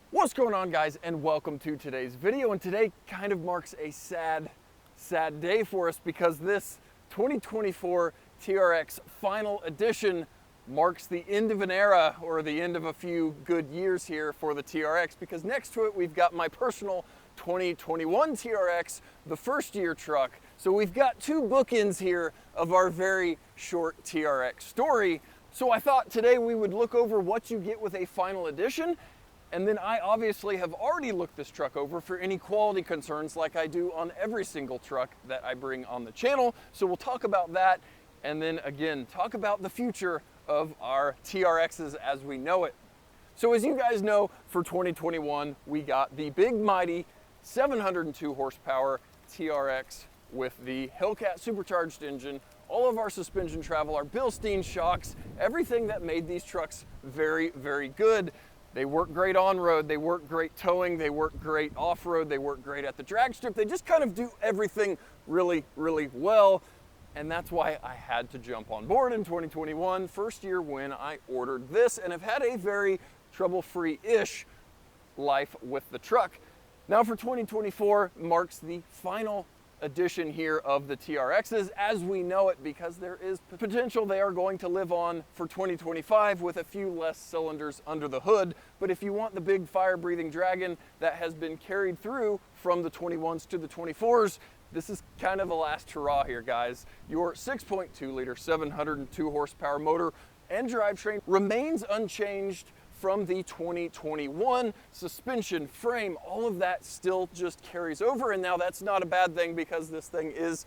What's going on, guys, and welcome to today's video. And today kind of marks a sad day for us because this 2024 TRX final edition marks the end of an era, or the end of a few good years here for the TRX, because next to it we've got my personal 2021 TRX, the first year truck. So we've got two bookends here of our very short TRX story. So I thought today we would look over what you get with a final edition. And then I obviously have already looked this truck over for any quality concerns like I do on every single truck that I bring on the channel. So we'll talk about that, and then again, talk about the future of our TRXs as we know it. So as you guys know, for 2021, we got the big mighty 702 horsepower TRX with the Hellcat supercharged engine, all of our suspension travel, our Bilstein shocks, everything that made these trucks very, very good. They work great on-road, they work great towing, they work great off-road, they work great at the drag strip. They just kind of do everything really, really well. And that's why I had to jump on board in 2021, first year when I ordered this, and have had a very trouble-free-ish life with the truck. Now for 2024 marks the final edition here of the TRXs as we know it, because there is potential they are going to live on for 2025 with a few less cylinders under the hood. But if you want the big fire-breathing dragon that has been carried through from the 21s to the 24s, this is kind of the last hurrah here, guys. Your 6.2 liter 702 horsepower motor and drivetrain remains unchanged from the 2021. Suspension, frame, all of that still just carries over, and now that's not a bad thing because this thing is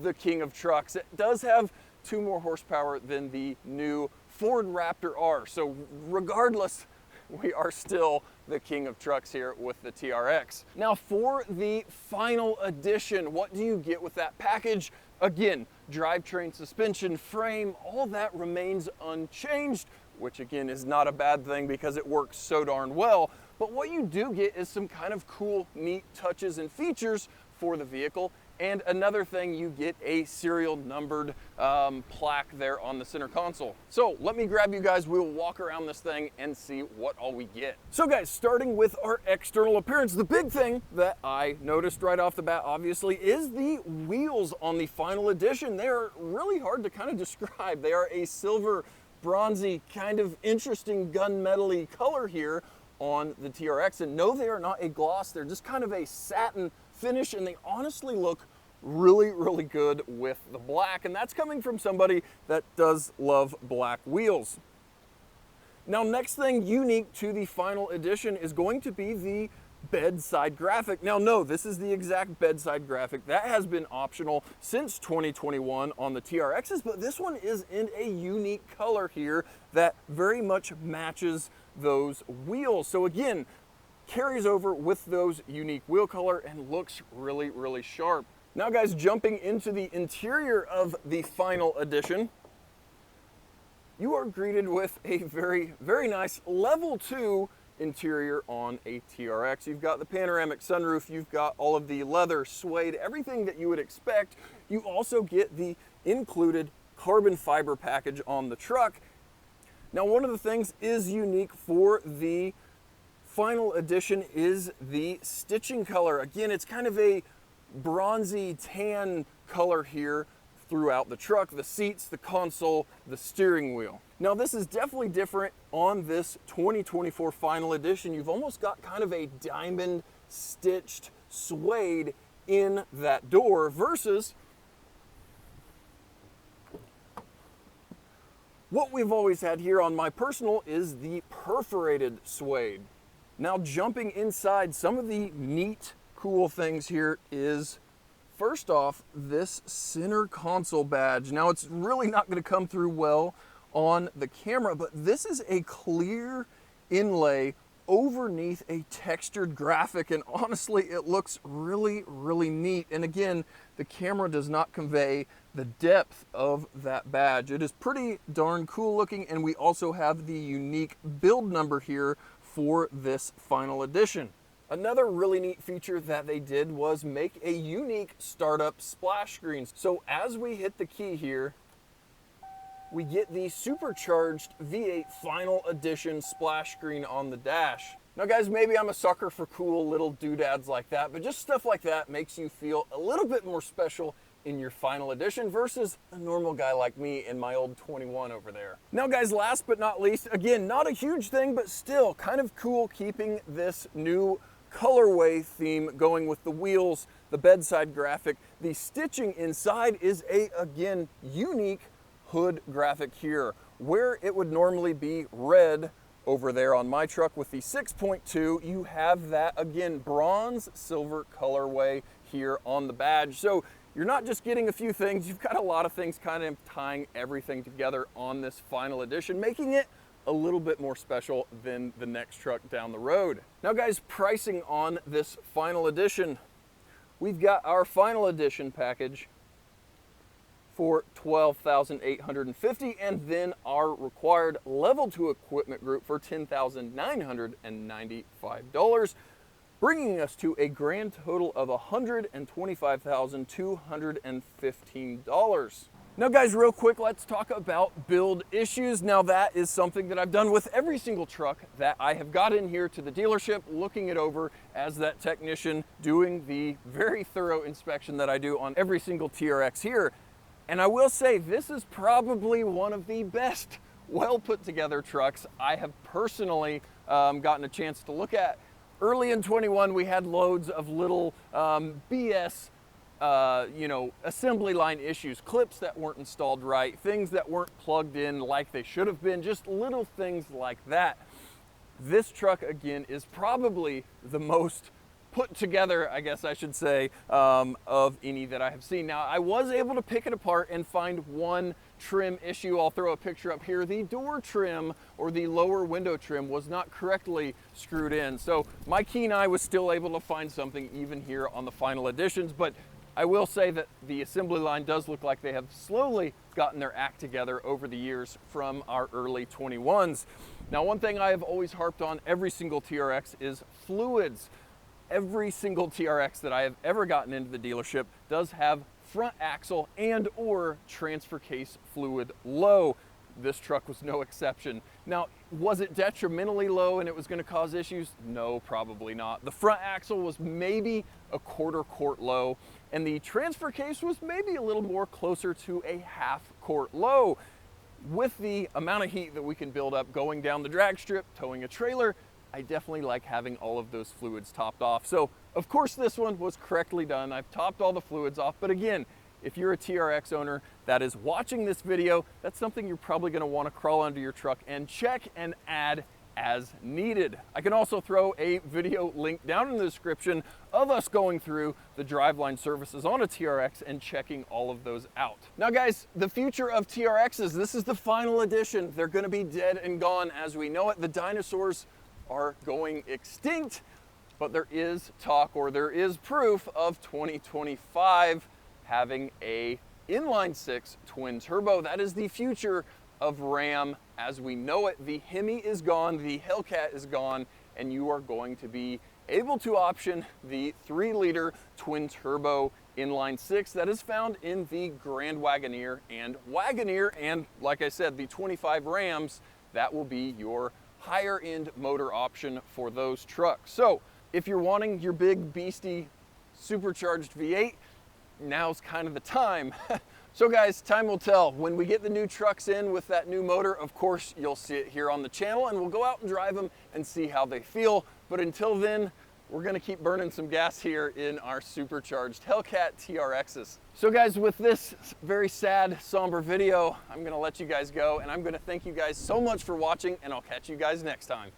the king of trucks. It does have 2 more horsepower than the new Ford Raptor R, so regardless, we are still the king of trucks here with the TRX. Now for the final edition, what do you get with that package? Again, drivetrain, suspension, frame, all that remains unchanged, which again is not a bad thing because it works so darn well. But what you do get is some kind of cool, neat touches and features for the vehicle. And another thing, you get a serial numbered plaque there on the center console. So let me grab you guys, we'll walk around this thing and see what all we get. So guys, starting with our external appearance, the big thing that I noticed right off the bat, obviously, is the wheels on the final edition. They're really hard to kind of describe. They are a silver, bronzy, kind of interesting gunmetal-y color here on the TRX. And no, they are not a gloss. They're just kind of a satin finish, and they honestly look really, really good with the black. And that's coming from somebody that does love black wheels. Now, next thing unique to the final edition is going to be the bedside graphic. Now, no, this is the exact bedside graphic that has been optional since 2021 on the TRXs, but this one is in a unique color here that very much matches those wheels. So again, carries over with those unique wheel color and looks really, really sharp. Now guys, jumping into the interior of the final edition, you are greeted with a very, very nice level 2 interior on a TRX. You've got the panoramic sunroof, you've got all of the leather, suede, everything that you would expect. You also get the included carbon fiber package on the truck. Now, one of the things is unique for the final edition is the stitching color. Again, it's kind of a bronzy tan color here throughout the truck, the seats, the console, the steering wheel. Now this is definitely different on this 2024 final edition. You've almost got kind of a diamond stitched suede in that door versus what we've always had here on my personal is the perforated suede. Now jumping inside, some of the neat, cool things here is, first off, this center console badge. Now it's really not going to come through well on the camera, but this is a clear inlay overneath a textured graphic, and honestly it looks really, really neat. And again, the camera does not convey the depth of that badge. It is pretty darn cool looking, and we also have the unique build number here for this final edition. Another really neat feature that they did was make a unique startup splash screen. So as we hit the key here, we get the supercharged V8 final edition splash screen on the dash. Now guys, maybe I'm a sucker for cool little doodads like that, but just stuff like that makes you feel a little bit more special in your final edition versus a normal guy like me in my old 21 over there. Now guys, last but not least, again, not a huge thing, but still kind of cool keeping this new colorway theme going with the wheels, the bedside graphic. The stitching inside is again, unique hood graphic here, where it would normally be red over there on my truck with the 6.2, you have that, again, bronze silver colorway here on the badge. So you're not just getting a few things, you've got a lot of things kind of tying everything together on this final edition, making it a little bit more special than the next truck down the road. Now guys, pricing on this final edition, we've got our final edition package for $12,850, and then our required level 2 equipment group for $10,995, bringing us to a grand total of $125,215. Now guys, real quick, let's talk about build issues. Now that is something that I've done with every single truck that I have got in here to the dealership, looking it over as that technician, doing the very thorough inspection that I do on every single TRX here. And I will say, this is probably one of the best, well put together trucks I have personally gotten a chance to look at. Early in 21, we had loads of little BS, assembly line issues, clips that weren't installed right, things that weren't plugged in like they should have been, just little things like that. This truck, again, is probably the most put together, I guess I should say, of any that I have seen. Now, I was able to pick it apart and find one trim issue. I'll throw a picture up here. The door trim, or the lower window trim, was not correctly screwed in. So my keen eye was still able to find something even here on the final editions, but I will say that the assembly line does look like they have slowly gotten their act together over the years from our early 21s. Now, one thing I have always harped on every single TRX is fluids. Every single TRX that I have ever gotten into the dealership does have front axle and or transfer case fluid low. This truck was no exception. Now, was it detrimentally low and it was going to cause issues? No, probably not. The front axle was maybe a quarter quart low, and the transfer case was maybe a little more closer to a half quart low. With the amount of heat that we can build up going down the drag strip, towing a trailer, I definitely like having all of those fluids topped off. So of course this one was correctly done. I've topped all the fluids off, but again, if you're a TRX owner that is watching this video, that's something you're probably gonna wanna crawl under your truck and check and add as needed. I can also throw a video link down in the description of us going through the driveline services on a TRX and checking all of those out. Now guys, the future of TRXs, this is the final edition. They're gonna be dead and gone as we know it. The dinosaurs are going extinct, but there is talk, or there is proof of 2025 having a inline 6 twin turbo. That is the future of Ram as we know it. The Hemi is gone, the Hellcat is gone, and you are going to be able to option the 3-liter twin turbo inline 6 that is found in the Grand Wagoneer and Wagoneer, and like I said, the 25 Rams, that will be your higher end motor option for those trucks. So if you're wanting your big beastie supercharged V8, now's kind of the time. So guys, time will tell. When we get the new trucks in with that new motor, of course, you'll see it here on the channel, and we'll go out and drive them and see how they feel. But until then, we're gonna keep burning some gas here in our supercharged Hellcat TRXs. So guys, with this very sad, somber video, I'm gonna let you guys go, and I'm gonna thank you guys so much for watching, and I'll catch you guys next time.